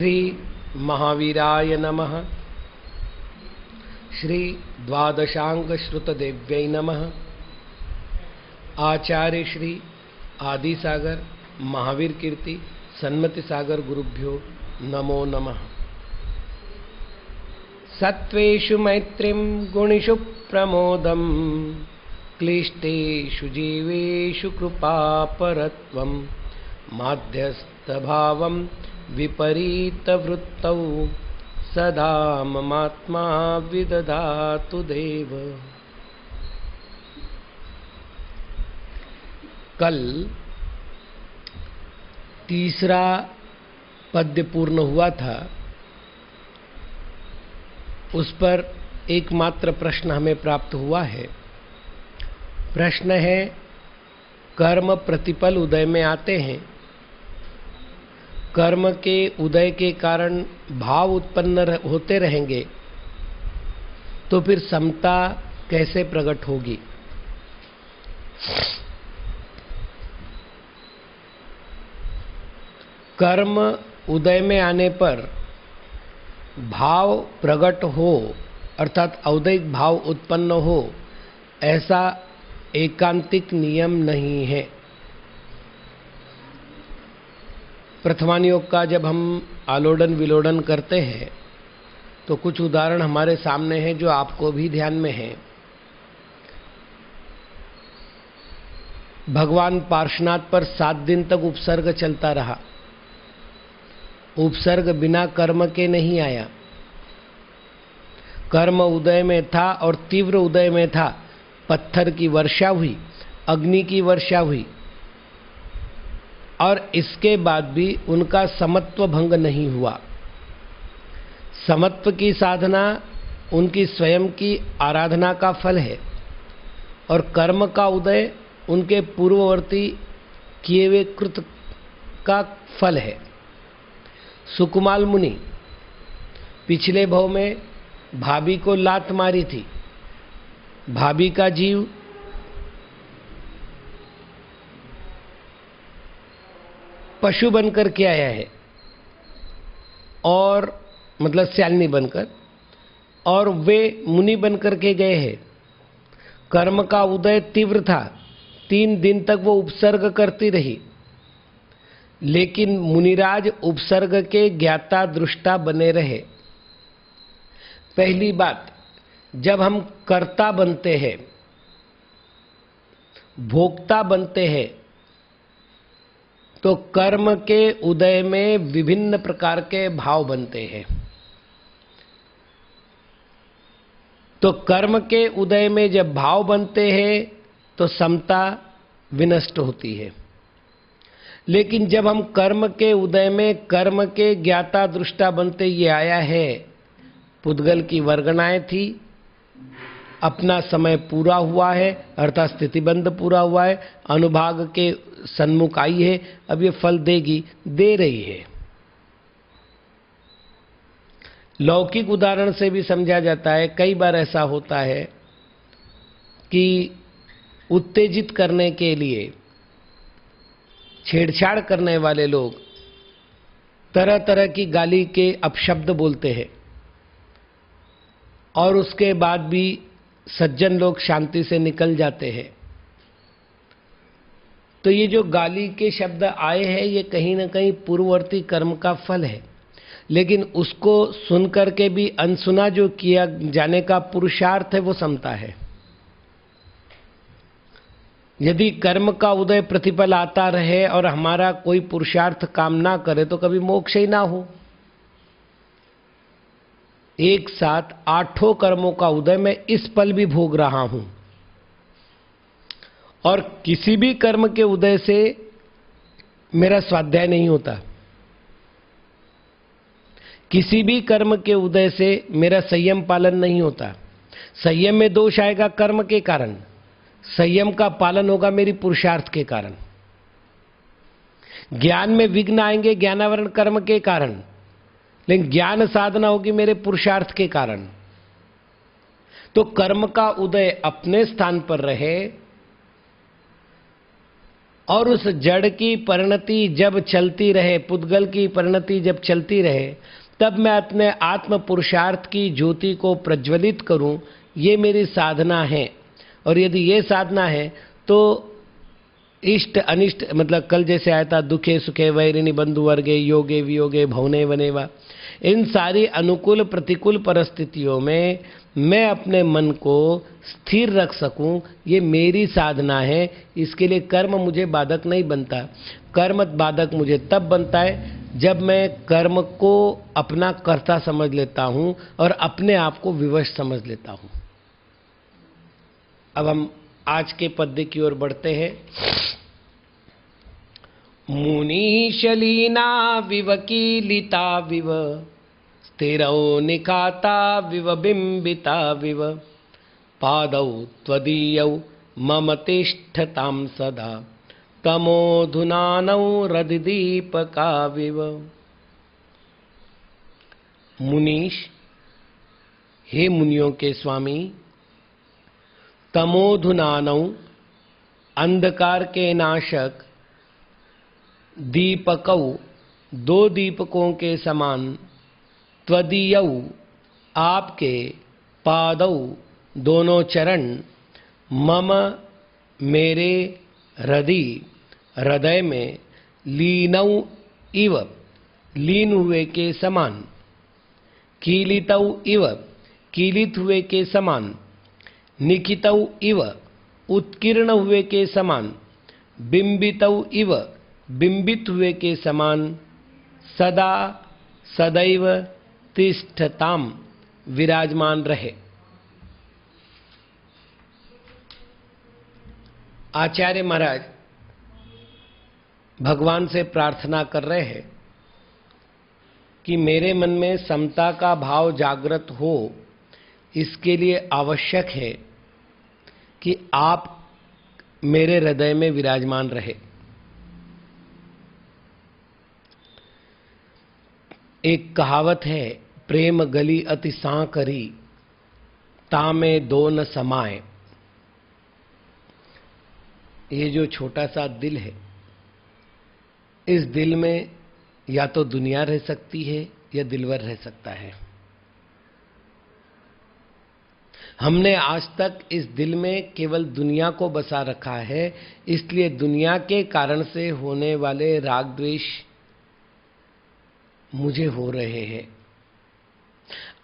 श्री महावीराय नमः। श्री द्वादशांग श्रुतदेव्यै नमः। आचार्य श्री आदि सागर महावीर कीर्ति सन्मति सागर गुरुभ्यो नमो नमः। सत्वेषु मैत्रीं गुणिषु प्रमोदं क्लिष्टेषु जीवेषु कृपापरत्वं माध्यस्थभावं विपरीतवृत्तौ सदा ममात्मा विदधातु देव। कल तीसरा पद्य पूर्ण हुआ था, उस पर एकमात्र प्रश्न हमें प्राप्त हुआ है। प्रश्न है, कर्म प्रतिपल उदय में आते हैं, कर्म के उदय के कारण भाव उत्पन्न होते रहेंगे, तो फिर समता कैसे प्रकट होगी? कर्म उदय में आने पर भाव प्रकट हो अर्थात औदैहिक भाव उत्पन्न हो, ऐसा एकांतिक नियम नहीं है। प्रथमान योग का जब हम आलोडन विलोडन करते हैं तो कुछ उदाहरण हमारे सामने हैं जो आपको भी ध्यान में है। भगवान पार्श्वनाथ पर 7 दिन तक उपसर्ग चलता रहा। उपसर्ग बिना कर्म के नहीं आया। कर्म उदय में था और तीव्र उदय में था। पत्थर की वर्षा हुई, अग्नि की वर्षा हुई, और इसके बाद भी उनका समत्व भंग नहीं हुआ। समत्व की साधना उनकी स्वयं की आराधना का फल है और कर्म का उदय उनके पूर्ववर्ती किए हुए कृत का फल है। सुकुमाल मुनि पिछले भव में भाभी को लात मारी थी। भाभी का जीव पशु बनकर के आया है, और मतलब श्यालिनी बनकर, और वे मुनि बनकर के गए हैं। कर्म का उदय तीव्र था, 3 दिन तक वो उपसर्ग करती रही, लेकिन मुनिराज उपसर्ग के ज्ञाता दृष्टा बने रहे। पहली बात, जब हम कर्ता बनते हैं, भोक्ता बनते हैं, तो कर्म के उदय में विभिन्न प्रकार के भाव बनते हैं। तो कर्म के उदय में जब भाव बनते हैं तो समता विनष्ट होती है। लेकिन जब हम कर्म के उदय में कर्म के ज्ञाता दृष्टा बनते ये आया है, पुद्गल की वर्गणाएं थी, अपना समय पूरा हुआ है अर्थात स्थितिबंध पूरा हुआ है, अनुभाग के सन्मुख आई है, अब ये फल देगी, दे रही है। लौकिक उदाहरण से भी समझा जाता है। कई बार ऐसा होता है कि उत्तेजित करने के लिए छेड़छाड़ करने वाले लोग तरह तरह की गाली के अपशब्द बोलते हैं, और उसके बाद भी सज्जन लोग शांति से निकल जाते हैं। तो ये जो गाली के शब्द आए हैं, ये कहीं ना कहीं पूर्ववर्ती कर्म का फल है, लेकिन उसको सुनकर के भी अनसुना जो किया जाने का पुरुषार्थ है वो समता है। यदि कर्म का उदय प्रतिपल आता रहे और हमारा कोई पुरुषार्थ काम ना करे तो कभी मोक्ष ही ना हो। एक साथ 8 कर्मों का उदय मैं इस पल भी भोग रहा हूं, और किसी भी कर्म के उदय से मेरा स्वाध्याय नहीं होता, किसी भी कर्म के उदय से मेरा संयम पालन नहीं होता। संयम में दोष आएगा कर्म के कारण, संयम का पालन होगा मेरी पुरुषार्थ के कारण। ज्ञान में विघ्न आएंगे ज्ञानावरण कर्म के कारण, लेकिन ज्ञान साधना होगी मेरे पुरुषार्थ के कारण। तो कर्म का उदय अपने स्थान पर रहे और उस जड़ की परिणति जब चलती रहे, पुद्गल की परिणति जब चलती रहे, तब मैं अपने आत्म पुरुषार्थ की ज्योति को प्रज्वलित करूं, ये मेरी साधना है। और यदि ये साधना है तो इष्ट अनिष्ट, मतलब कल जैसे आया था, दुखे सुखे वैरिणी बंधु वर्गे योगे वियोगे भवने वनेवा, इन सारी अनुकूल प्रतिकूल परिस्थितियों में मैं अपने मन को स्थिर रख सकूं, ये मेरी साधना है। इसके लिए कर्म मुझे बाधक नहीं बनता। कर्म बाधक मुझे तब बनता है जब मैं कर्म को अपना कर्ता समझ लेता हूं और अपने आप को विवश समझ लेता हूं। अब हम आज के पद्य की ओर बढ़ते हैं। मुनीशलीना विवकीलिता विव स्थिरौ निखाता विव बिंबिता विव पादौ त्वदीयौ मम तिष्ठतां सदा तमोधुनानौ रदिदीपकाविव। मुनीश, हे मुनियों के स्वामी, तमोधुनानौ, अंधकार के नाशक, दीपकौ, दो दीपकों के समान, त्वदीयौ, आपके, पादौ, दोनों चरण, मम, मेरे, हृदय में, लीनौ इव, लीन हुए के समान, कीलितौ इव, कीलित हुए के समान, निखितौ इव, उत्कीर्ण हुए के समान, बिंबितौ इव, बिंबित हुए के समान, सदा सदैव तिष्ठताम, विराजमान रहे। आचार्य महाराज भगवान से प्रार्थना कर रहे हैं कि मेरे मन में समता का भाव जागृत हो, इसके लिए आवश्यक है कि आप मेरे हृदय में विराजमान रहे। एक कहावत है, प्रेम गली अति सांकरी, तामे दो न समाए। ये जो छोटा सा दिल है, इस दिल में या तो दुनिया रह सकती है या दिलवर रह सकता है। हमने आज तक इस दिल में केवल दुनिया को बसा रखा है, इसलिए दुनिया के कारण से होने वाले राग द्वेष मुझे हो रहे हैं।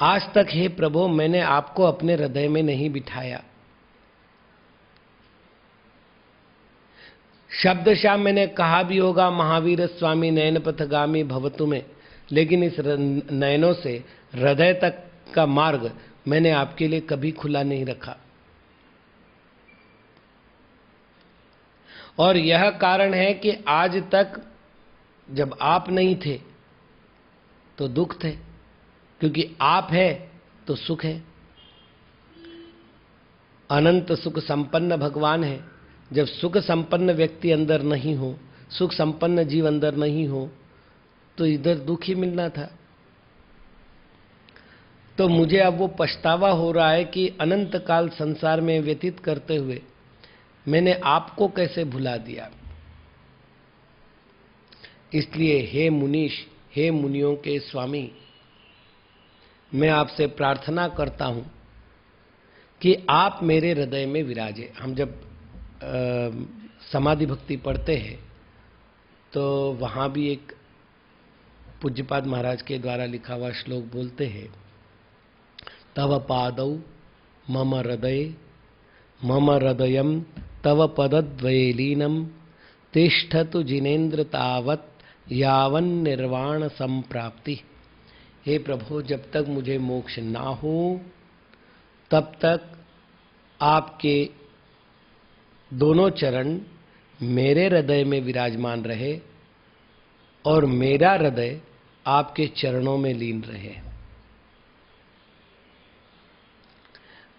आज तक हे प्रभु, मैंने आपको अपने हृदय में नहीं बिठाया। शब्दशः मैंने कहा भी होगा, महावीर स्वामी नयन पथगामी भवतु में, लेकिन इस नयनों से हृदय तक का मार्ग मैंने आपके लिए कभी खुला नहीं रखा। और यह कारण है कि आज तक जब आप नहीं थे तो दुख थे, क्योंकि आप है तो सुख है। अनंत सुख संपन्न भगवान है। जब सुख संपन्न व्यक्ति अंदर नहीं हो, सुख संपन्न जीव अंदर नहीं हो, तो इधर दुख ही मिलना था। तो मुझे अब वो पछतावा हो रहा है कि अनंत काल संसार में व्यतीत करते हुए मैंने आपको कैसे भुला दिया। इसलिए हे मुनीश, हे मुनियों के स्वामी, मैं आपसे प्रार्थना करता हूं कि आप मेरे हृदय में विराजे। हम जब समाधि भक्ति पढ़ते हैं तो वहाँ भी एक पूज्यपाद महाराज के द्वारा लिखा हुआ श्लोक बोलते हैं, तव पादौ मम हृदयम तव पदद्वये लीनम तिष्ठतु जिनेन्द्र तावत यावन निर्वाण संप्राप्ति। हे प्रभु, जब तक मुझे मोक्ष ना हो तब तक आपके दोनों चरण मेरे हृदय में विराजमान रहे और मेरा हृदय आपके चरणों में लीन रहे।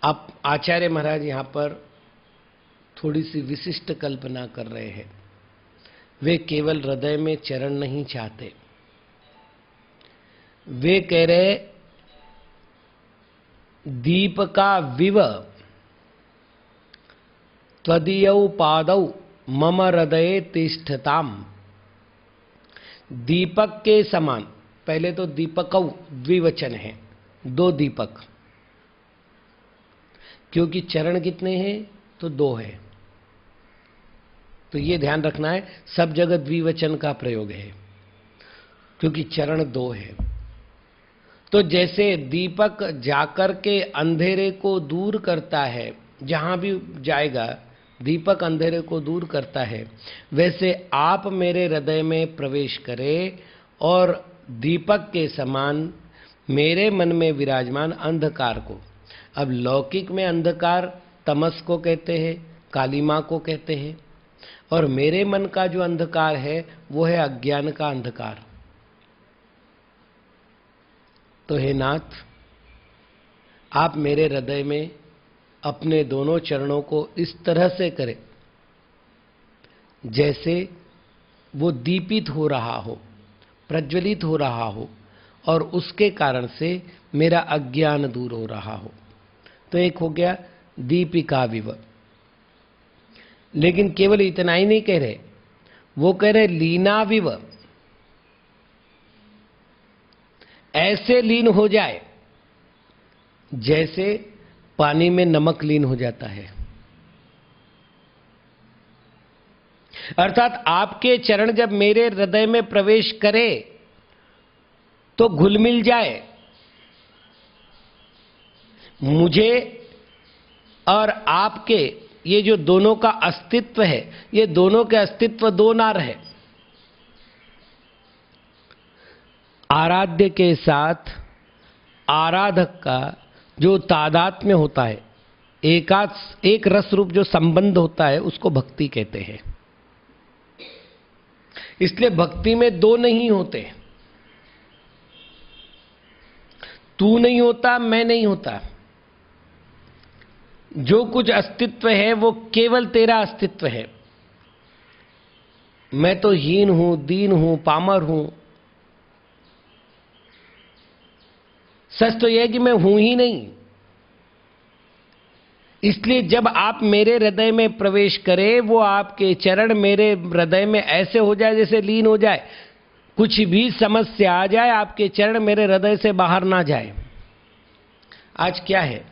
अब आचार्य महाराज यहाँ पर थोड़ी सी विशिष्ट कल्पना कर रहे हैं। वे केवल हृदय में चरण नहीं चाहते, वे कह रहे दीप का विव त्वदीयौ पादौ मम हृदये तिष्ठताम। दीपक के समान, पहले तो दीपकौ द्विवचन है, दो दीपक, क्योंकि चरण कितने हैं तो दो है, तो ये ध्यान रखना है, सब जगह द्विवचन का प्रयोग है क्योंकि चरण दो है। तो जैसे दीपक जाकर के अंधेरे को दूर करता है, जहां भी जाएगा दीपक अंधेरे को दूर करता है, वैसे आप मेरे हृदय में प्रवेश करें और दीपक के समान मेरे मन में विराजमान अंधकार को, अब लौकिक में अंधकार तमस को कहते हैं, कालिमा को कहते हैं, और मेरे मन का जो अंधकार है वो है अज्ञान का अंधकार। तो हे नाथ, आप मेरे हृदय में अपने दोनों चरणों को इस तरह से करें जैसे वो दीपित हो रहा हो, प्रज्वलित हो रहा हो, और उसके कारण से मेरा अज्ञान दूर हो रहा हो। तो एक हो गया दीपिका विव। लेकिन केवल इतना ही नहीं कह रहे, वो कह रहे लीना विव, ऐसे लीन हो जाए जैसे पानी में नमक लीन हो जाता है। अर्थात आपके चरण जब मेरे हृदय में प्रवेश करे तो घुल मिल जाए, मुझे और आपके ये जो दोनों का अस्तित्व है, ये दोनों के अस्तित्व दो ना रहे। आराध्य के साथ आराधक का जो तादात्म्य होता है, एक रस रूप जो संबंध होता है, उसको भक्ति कहते हैं। इसलिए भक्ति में दो नहीं होते, तू नहीं होता, मैं नहीं होता। जो कुछ अस्तित्व है वो केवल तेरा अस्तित्व है। मैं तो हीन हूं, दीन हूं, पामर हूं। सच तो यह है कि मैं हूं ही नहीं। इसलिए जब आप मेरे हृदय में प्रवेश करें, वो आपके चरण मेरे हृदय में ऐसे हो जाए जैसे लीन हो जाए, कुछ भी समस्या आ जाए आपके चरण मेरे हृदय से बाहर ना जाए। आज क्या है,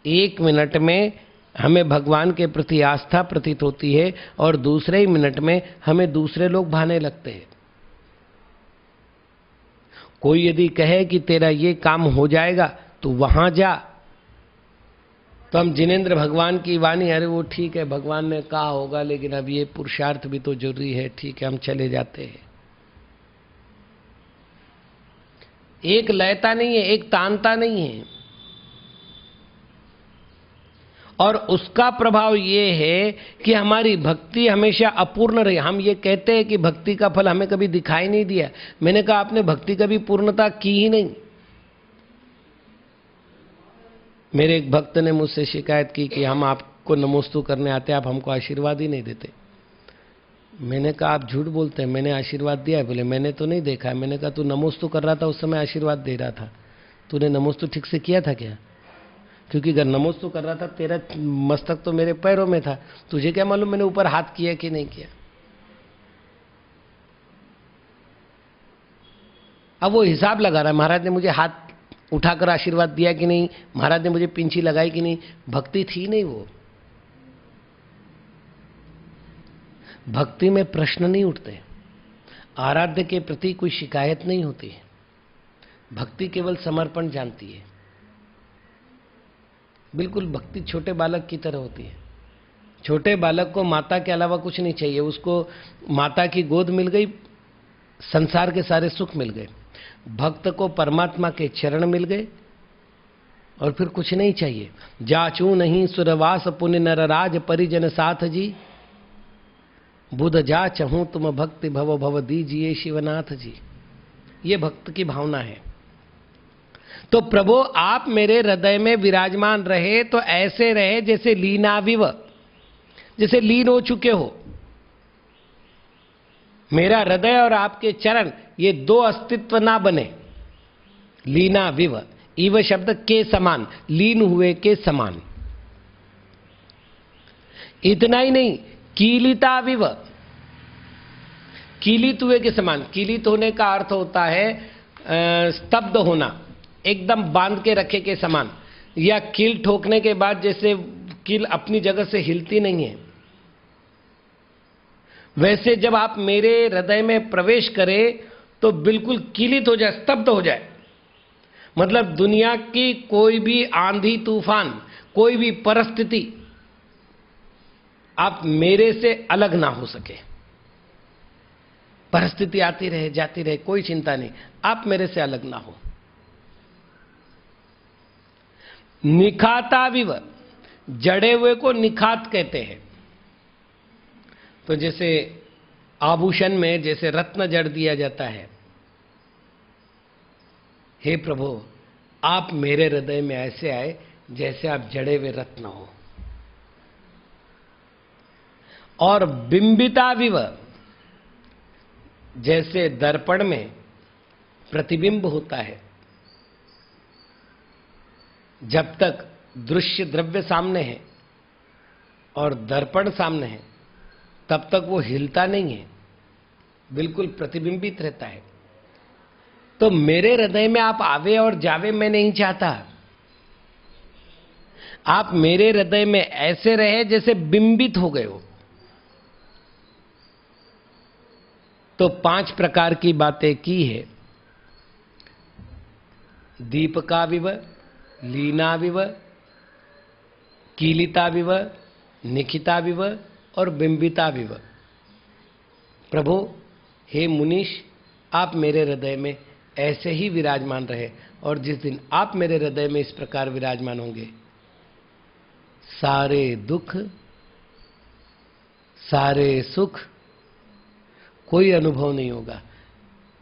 1 मिनट में हमें भगवान के प्रति आस्था प्रतीत होती है और दूसरे ही मिनट में हमें दूसरे लोग भाने लगते हैं। कोई यदि कहे कि तेरा ये काम हो जाएगा तो वहां जा, तो हम जिनेंद्र भगवान की वाणी, अरे वो ठीक है भगवान ने कहा होगा, लेकिन अब ये पुरुषार्थ भी तो जरूरी है, ठीक है हम चले जाते हैं। एक लयता नहीं है, एक तानता नहीं है, और उसका प्रभाव ये है कि हमारी भक्ति हमेशा अपूर्ण रही। हम ये कहते हैं कि भक्ति का फल हमें कभी दिखाई नहीं दिया। मैंने कहा आपने भक्ति कभी पूर्णता की ही नहीं। मेरे एक भक्त ने मुझसे शिकायत की कि हम आपको नमोस्तु करने आते, आप हमको आशीर्वाद ही नहीं देते। मैंने कहा आप झूठ बोलते हैं, मैंने आशीर्वाद दिया है। बोले मैंने तो नहीं देखा है। मैंने कहा तू नमोस्तु कर रहा था उस समय आशीर्वाद दे रहा था, तूने नमोस्तु ठीक से किया था क्या? क्योंकि अगर नमोस्तु कर रहा था, तेरा मस्तक तो मेरे पैरों में था, तुझे क्या मालूम मैंने ऊपर हाथ किया कि नहीं किया। अब वो हिसाब लगा रहा है, महाराज ने मुझे हाथ उठाकर आशीर्वाद दिया कि नहीं, महाराज ने मुझे पिंची लगाई कि नहीं। भक्ति थी नहीं वो। भक्ति में प्रश्न नहीं उठते, आराध्य के प्रति कोई शिकायत नहीं होती है। भक्ति केवल समर्पण जानती है। बिल्कुल भक्ति छोटे बालक की तरह होती है। छोटे बालक को माता के अलावा कुछ नहीं चाहिए। उसको माता की गोद मिल गई, संसार के सारे सुख मिल गए। भक्त को परमात्मा के चरण मिल गए और फिर कुछ नहीं चाहिए। जाचू नहीं सुरवास पुण्य नरराज परिजन साथ जी, बुध जा चहूं तुम भक्ति भव भव दीजिए शिवनाथ जी। ये भक्त की भावना है। तो प्रभु आप मेरे हृदय में विराजमान रहे तो ऐसे रहे जैसे लीनाविव, जैसे लीन हो चुके हो। मेरा हृदय और आपके चरण ये दो अस्तित्व ना बने। लीना विव, इव शब्द के समान, लीन हुए के समान। इतना ही नहीं, कीलिताविव, कीलित हुए के समान। कीलित होने का अर्थ होता है स्तब्ध होना, एकदम बांध के रखे के समान, या कील ठोकने के बाद जैसे कील अपनी जगह से हिलती नहीं है, वैसे जब आप मेरे हृदय में प्रवेश करें तो बिल्कुल कीलित हो जाए, स्तब्ध हो जाए। मतलब दुनिया की कोई भी आंधी तूफान, कोई भी परिस्थिति आप मेरे से अलग ना हो सके। परिस्थिति आती रहे जाती रहे, कोई चिंता नहीं, आप मेरे से अलग ना हो। निखाताविव, जड़े हुए को निखात कहते हैं। तो जैसे आभूषण में जैसे रत्न जड़ दिया जाता है, हे प्रभु आप मेरे हृदय में ऐसे आए जैसे आप जड़े हुए रत्न हो। और बिंबिताविव, जैसे दर्पण में प्रतिबिंब होता है, जब तक दृश्य द्रव्य सामने है और दर्पण सामने है तब तक वो हिलता नहीं है, बिल्कुल प्रतिबिंबित रहता है। तो मेरे हृदय में आप आवे और जावे मैं नहीं चाहता, आप मेरे हृदय में ऐसे रहे जैसे बिंबित हो गए हो। तो 5 प्रकार की बातें की है। दीपकाविव, लीनाविव, कीलिताविव, निखिताविव और बिंबिताविव। प्रभु हे मुनीश, आप मेरे हृदय में ऐसे ही विराजमान रहे, और जिस दिन आप मेरे हृदय में इस प्रकार विराजमान होंगे, सारे दुख सारे सुख कोई अनुभव नहीं होगा,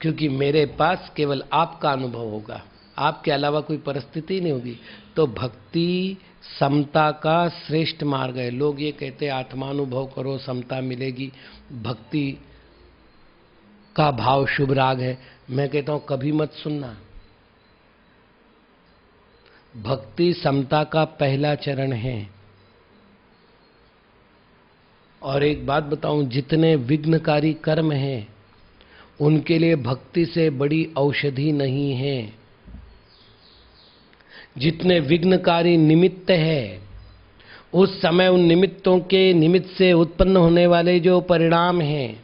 क्योंकि मेरे पास केवल आपका अनुभव होगा, आपके अलावा कोई परिस्थिति नहीं होगी। तो भक्ति समता का श्रेष्ठ मार्ग है। लोग ये कहते हैं आत्मानुभव करो समता मिलेगी, भक्ति का भाव शुभ राग है। मैं कहता हूं कभी मत सुनना। भक्ति समता का पहला चरण है। और एक बात बताऊं, जितने विघ्नकारी कर्म हैं उनके लिए भक्ति से बड़ी औषधि नहीं है। जितने विघ्नकारी निमित्त है, उस समय उन निमित्तों के निमित्त से उत्पन्न होने वाले जो परिणाम हैं,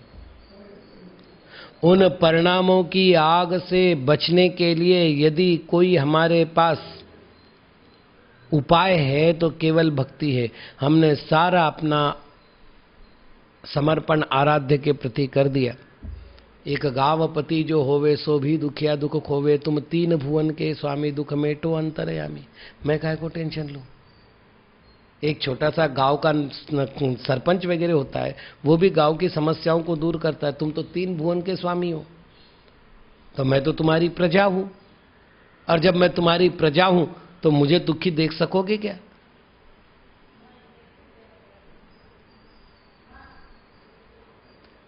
उन परिणामों की आग से बचने के लिए यदि कोई हमारे पास उपाय है तो केवल भक्ति है। हमने सारा अपना समर्पण आराध्य के प्रति कर दिया। एक गावपति जो होवे सो भी दुखिया दुख खोवे, तुम 3 भुवन के स्वामी दुख मेटो अंतरयामी। मैं काहे को टेंशन लूं। एक छोटा सा गांव का सरपंच वगैरह होता है, वो भी गांव की समस्याओं को दूर करता है। तुम तो 3 भुवन के स्वामी हो, तो मैं तो तुम्हारी प्रजा हूं, और जब मैं तुम्हारी प्रजा हूं तो मुझे दुखी देख सकोगे क्या?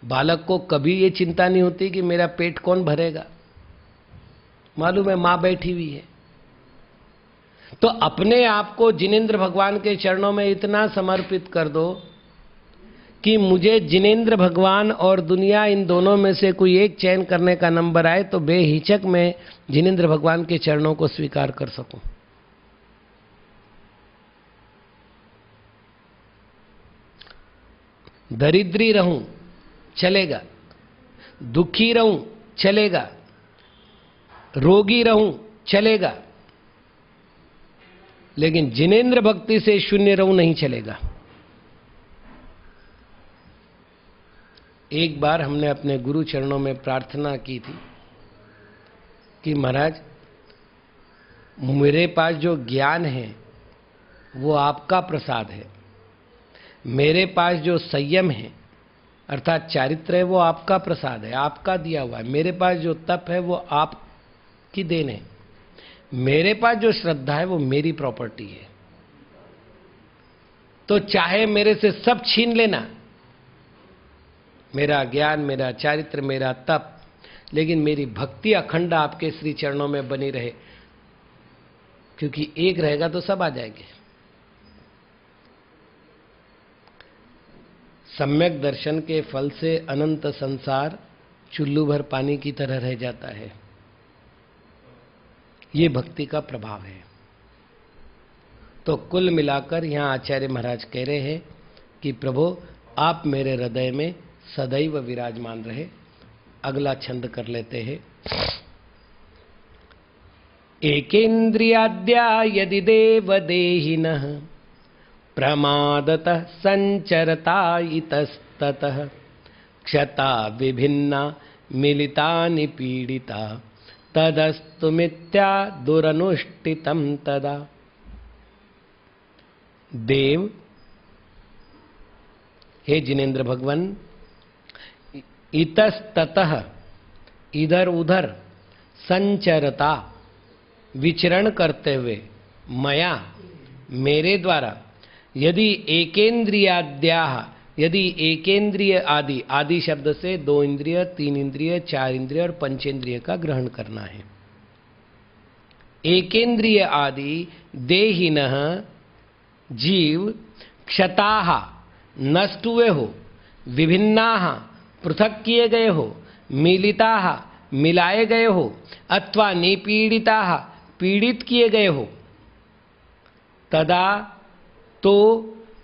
बालक को कभी ये चिंता नहीं होती कि मेरा पेट कौन भरेगा, मालूम है मां बैठी हुई है। तो अपने आप को जिनेंद्र भगवान के चरणों में इतना समर्पित कर दो कि मुझे जिनेंद्र भगवान और दुनिया, इन दोनों में से कोई एक चयन करने का नंबर आए तो बेहिचक मैं जिनेंद्र भगवान के चरणों को स्वीकार कर सकूं। दरिद्री रहूं चलेगा, दुखी रहूं चलेगा, रोगी रहूं चलेगा, लेकिन जिनेंद्र भक्ति से शून्य रहूं नहीं चलेगा। एक बार हमने अपने गुरु चरणों में प्रार्थना की थी कि महाराज मेरे पास जो ज्ञान है वो आपका प्रसाद है, मेरे पास जो संयम है अर्थात चारित्र है वो आपका प्रसाद है, आपका दिया हुआ है, मेरे पास जो तप है वो आपकी देन है, मेरे पास जो श्रद्धा है वो मेरी प्रॉपर्टी है। तो चाहे मेरे से सब छीन लेना, मेरा ज्ञान, मेरा चारित्र, मेरा तप, लेकिन मेरी भक्ति अखंड आपके श्री चरणों में बनी रहे, क्योंकि एक रहेगा तो सब आ जाएंगे। सम्यक दर्शन के फल से अनंत संसार चुल्लू भर पानी की तरह रह जाता है। ये भक्ति का प्रभाव है। तो कुल मिलाकर यहाँ आचार्य महाराज कह रहे हैं कि प्रभु आप मेरे हृदय में सदैव विराजमान रहे। अगला छंद कर लेते हैं। एकेन्द्रियाद्या यदि देवदेहिनः प्रमादतः संचरता इतस्ततः क्षता विभिन्ना मिलिता निपीडिता तदस्तु मिथ्या दुरनुष्ठितं तदा। देव, हे जिनेन्द्र भगवान, इतस्ततः इधर उधर संचरता विचरण करते हुए मया मेरे द्वारा यदि एकेन्द्रियाद्याः, यदि एकेन्द्रिय आदि, आदि शब्द से 2 इंद्रिय, 3 इंद्रिय, 4 इंद्रिय और पंचेंद्रिय का ग्रहण करना है। एकेन्द्रिय आदि देहिनः जीव क्षताः नष्ट हुए हो, विभिन्नाः पृथक किए गए हो, मिलिताः मिलाए गए हो, अथवा निपीड़िताः पीड़ित किए गए हो, तदा तो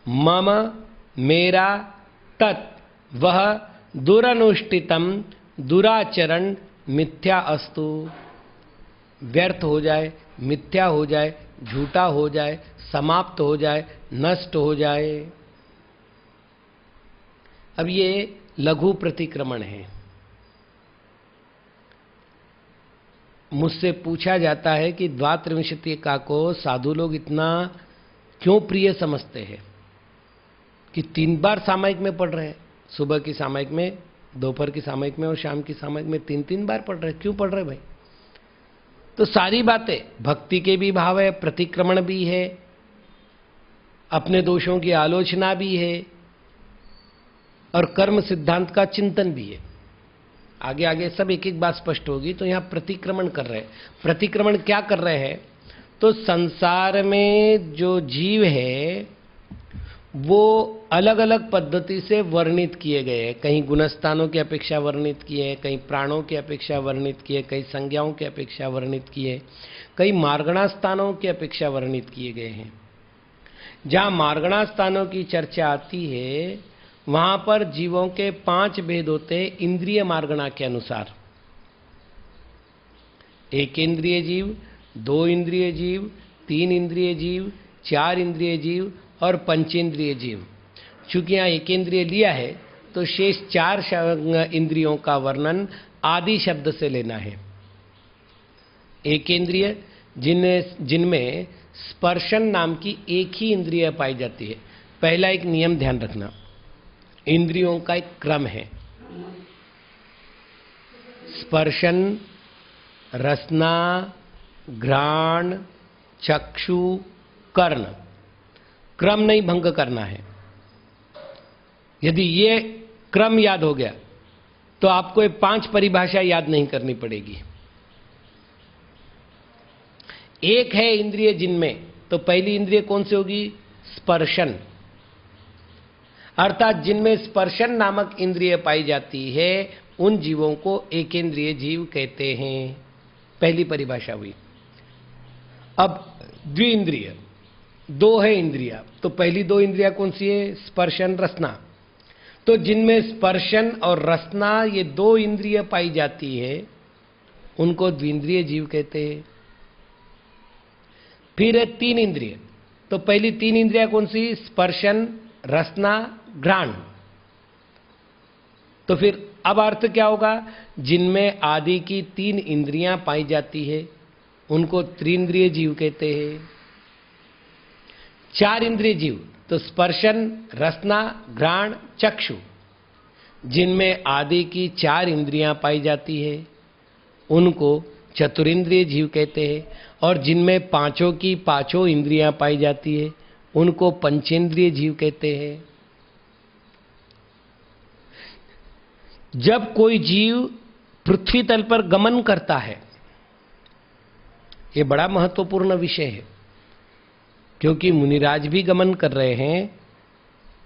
मम मेरा तत् वह दुरनुष्ठितम दुराचरण मिथ्या अस्तु व्यर्थ हो जाए, मिथ्या हो जाए, झूठा हो जाए, समाप्त हो जाए, नष्ट हो जाए। अब ये लघु प्रतिक्रमण है। मुझसे पूछा जाता है कि द्वात्रिंशतिका को साधु लोग इतना क्यों प्रिय समझते हैं कि 3 बार सामायिक में पढ़ रहे हैं, सुबह की सामायिक में, दोपहर की सामायिक में और शाम की सामायिक में 3-3 बार पढ़ रहे हैं, क्यों पढ़ रहे भाई? तो सारी बातें भक्ति के भी भाव है, प्रतिक्रमण भी है, अपने दोषों की आलोचना भी है और कर्म सिद्धांत का चिंतन भी है। आगे आगे सब एक एक बात स्पष्ट होगी। तो यहाँ प्रतिक्रमण कर रहे हैं। प्रतिक्रमण क्या कर रहे हैं? तो संसार में जो जीव है वो अलग अलग पद्धति से वर्णित किए गए हैं। कहीं गुणस्थानों की अपेक्षा वर्णित किए हैं, कहीं प्राणों की अपेक्षा वर्णित किए, कहीं संज्ञाओं की अपेक्षा वर्णित किए, कई मार्गणा स्थानों की अपेक्षा वर्णित किए गए हैं। जहाँ मार्गणा स्थानों की चर्चा आती है वहाँ पर जीवों के 5 भेद होते हैं इंद्रिय मार्गणा के अनुसार। 1 इंद्रिय जीव, 2 इंद्रिय जीव, 3 इंद्रिय जीव, 4 इंद्रिय जीव और पंचेंद्रिय जीव। चूंकि यहाँ 1 इंद्रिय लिया है तो शेष 4 इंद्रियों का वर्णन आदि शब्द से लेना है। 1 इंद्रिय जिनमें स्पर्शन नाम की एक ही इंद्रिय पाई जाती है। पहला एक नियम ध्यान रखना, इंद्रियों का एक क्रम है। स्पर्शन, रसना, घ्राण, चक्षु, कर्ण, क्रम नहीं भंग करना है। यदि ये क्रम याद हो गया तो आपको ये 5 परिभाषा याद नहीं करनी पड़ेगी। एक है इंद्रिय जिनमें, तो पहली इंद्रिय कौन सी होगी? स्पर्शन, अर्थात जिनमें स्पर्शन नामक इंद्रिय पाई जाती है उन जीवों को एकेंद्रिय जीव कहते हैं। पहली परिभाषा हुई। अब द्विइंद्रिय, 2 है इंद्रिया, तो पहली 2 इंद्रिया कौन सी है? स्पर्शन, रसना। तो जिनमें स्पर्शन और रसना ये 2 इंद्रिय पाई जाती है उनको द्विइंद्रिय जीव कहते हैं। फिर है 3 इंद्रिय, तो पहली 3 इंद्रिया कौन सी? स्पर्शन, रसना, घ्राण। तो फिर अब अर्थ क्या होगा? जिनमें आदि की 3 इंद्रियां पाई जाती है उनको त्रिइंद्रिय जीव कहते हैं। 4 इंद्रिय जीव, तो स्पर्शन, रसना, घ्राण, चक्षु, जिनमें आदि की 4 इंद्रियां पाई जाती है उनको चतुरिंद्रिय जीव कहते हैं। और जिनमें 5 की 5 इंद्रियां पाई जाती है उनको पंचेंद्रिय जीव कहते हैं। जब कोई जीव पृथ्वी तल पर गमन करता है, ये बड़ा महत्वपूर्ण विषय है क्योंकि मुनिराज भी गमन कर रहे हैं,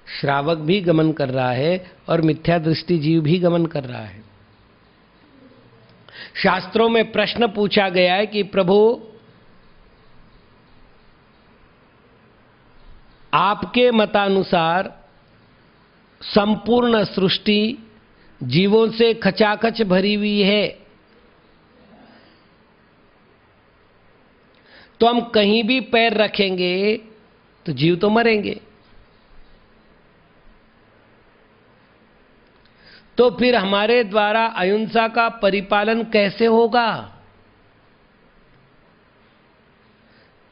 श्रावक भी गमन कर रहा है और मिथ्या दृष्टि जीव भी गमन कर रहा है। शास्त्रों में प्रश्न पूछा गया है कि प्रभु, आपके मतानुसार संपूर्ण सृष्टि जीवों से खचाखच भरी हुई है, तो हम कहीं भी पैर रखेंगे तो जीव तो मरेंगे, तो फिर हमारे द्वारा अहिंसा का परिपालन कैसे होगा?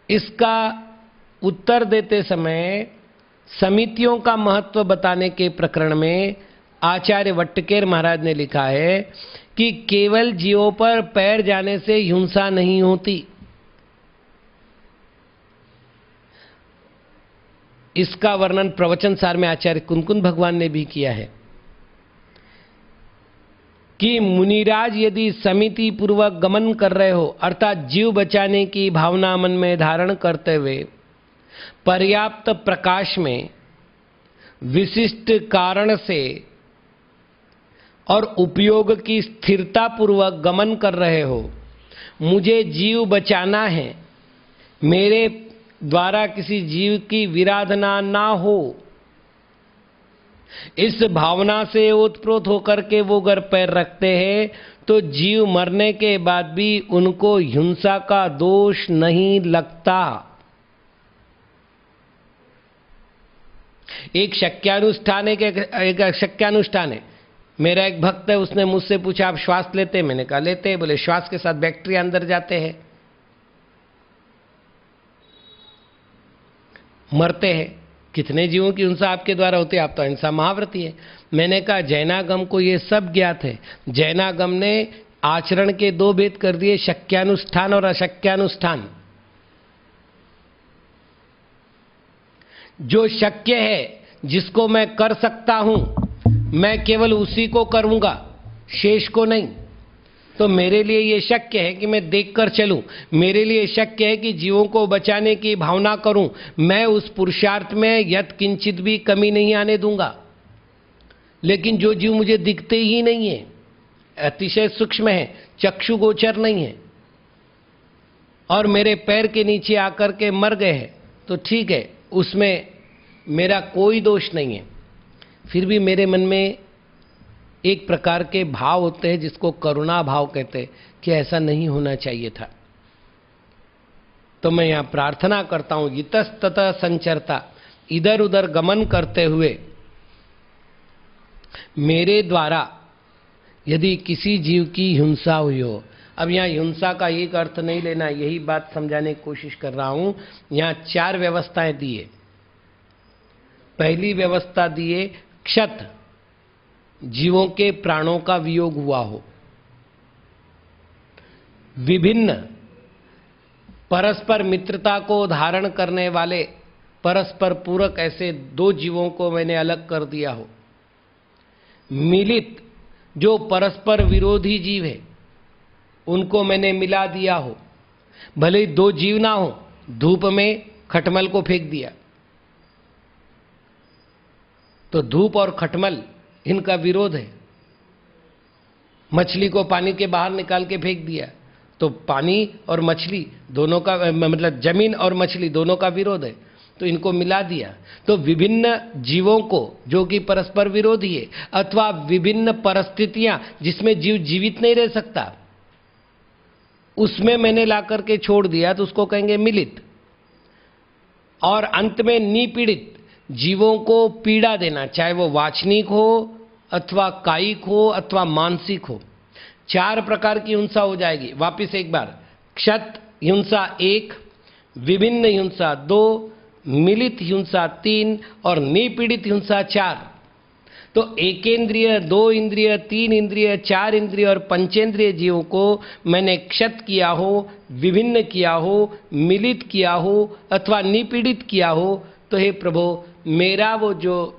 इसका उत्तर देते समय समितियों का महत्व बताने के प्रकरण में आचार्य वट्टकेर महाराज ने लिखा है कि केवल जीवों पर पैर जाने से हिंसा नहीं होती। इसका वर्णन प्रवचन सार में आचार्य कुंकुन भगवान ने भी किया है कि मुनिराज यदि समिति पूर्वक गमन कर रहे हो, अर्थात जीव बचाने की भावना मन में धारण करते हुए पर्याप्त प्रकाश में विशिष्ट कारण से और उपयोग की स्थिरता पूर्वक गमन कर रहे हो, मुझे जीव बचाना है, मेरे द्वारा किसी जीव की विराधना ना हो, इस भावना से ओतप्रोत होकर के वो अगर पैर रखते हैं तो जीव मरने के बाद भी उनको हिंसा का दोष नहीं लगता। एक शक्यानुष्ठान एक शक्यानुष्ठान है। मेरा एक भक्त है, उसने मुझसे पूछा आप श्वास लेते हैं? मैंने कहा लेते हैं। बोले श्वास के साथ बैक्टीरिया अंदर जाते हैं, मरते हैं। कितने जीवों की हिंसा आपके द्वारा होती है? आप तो अहिंसा महाव्रती है। मैंने कहा जैनागम को ये सब ज्ञात है। जैनागम ने आचरण के दो भेद कर दिए, शक्यानुष्ठान और अशक्यानुष्ठान। जो शक्य है, जिसको मैं कर सकता हूं, मैं केवल उसी को करूंगा, शेष को नहीं। तो मेरे लिए ये शक्य है कि मैं देखकर चलूं, मेरे लिए शक्य है कि जीवों को बचाने की भावना करूं, मैं उस पुरुषार्थ में यत् किंचित भी कमी नहीं आने दूंगा। लेकिन जो जीव मुझे दिखते ही नहीं है, अतिशय सूक्ष्म है, चक्षु गोचर नहीं है और मेरे पैर के नीचे आकर के मर गए हैं, तो ठीक है, उसमें मेरा कोई दोष नहीं है। फिर भी मेरे मन में एक प्रकार के भाव होते हैं जिसको करुणा भाव कहते हैं कि ऐसा नहीं होना चाहिए था। तो मैं यहां प्रार्थना करता हूं, इतस्ततः संचरता, इधर उधर गमन करते हुए मेरे द्वारा यदि किसी जीव की हिंसा हुई हो, अब यहां हिंसा का एक अर्थ नहीं लेना, यही बात समझाने की कोशिश कर रहा हूं। यहां 4 व्यवस्थाएं दिए। पहली व्यवस्था दिए क्षत, जीवों के प्राणों का वियोग हुआ हो। विभिन्न परस्पर मित्रता को धारण करने वाले परस्पर पूरक ऐसे 2 जीवों को मैंने अलग कर दिया हो। मिलित, जो परस्पर विरोधी जीव है, उनको मैंने मिला दिया हो। भले ही 2 जीव ना हो, धूप में खटमल को फेंक दिया तो धूप और खटमल इनका विरोध है। मछली को पानी के बाहर निकाल के फेंक दिया तो पानी और मछली दोनों का, मतलब जमीन और मछली दोनों का विरोध है, तो इनको मिला दिया। तो विभिन्न जीवों को जो कि परस्पर विरोधी है, अथवा विभिन्न परिस्थितियां जिसमें जीव जीवित नहीं रह सकता, उसमें मैंने ला करके छोड़ दिया, तो उसको कहेंगे मिलित। और अंत में निपीड़ित, जीवों को पीड़ा देना, चाहे वो वाचनिक हो अथवा कायिक हो अथवा मानसिक हो। 4 प्रकार की हिंसा हो जाएगी। वापिस एक बार, क्षत हिंसा 1, विभिन्न हिंसा 2, मिलित हिंसा 3 और निपीड़ित हिंसा 4। तो 1 इंद्रिय, 2 इंद्रिय, 3 इंद्रिय, 4 इंद्रिय और पंचेंद्रिय जीवों को मैंने क्षत किया हो, विभिन्न किया हो, मिलित किया हो अथवा निपीड़ित किया हो, तो हे प्रभु, मेरा वो जो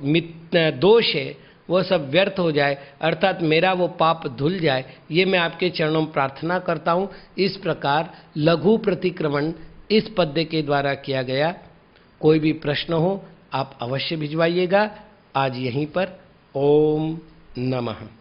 दोष है वो सब व्यर्थ हो जाए, अर्थात मेरा वो पाप धुल जाए, ये मैं आपके चरणों में प्रार्थना करता हूँ। इस प्रकार लघु प्रतिक्रमण इस पद्य के द्वारा किया गया। कोई भी प्रश्न हो आप अवश्य भिजवाइएगा। आज यहीं पर। ओम नमः।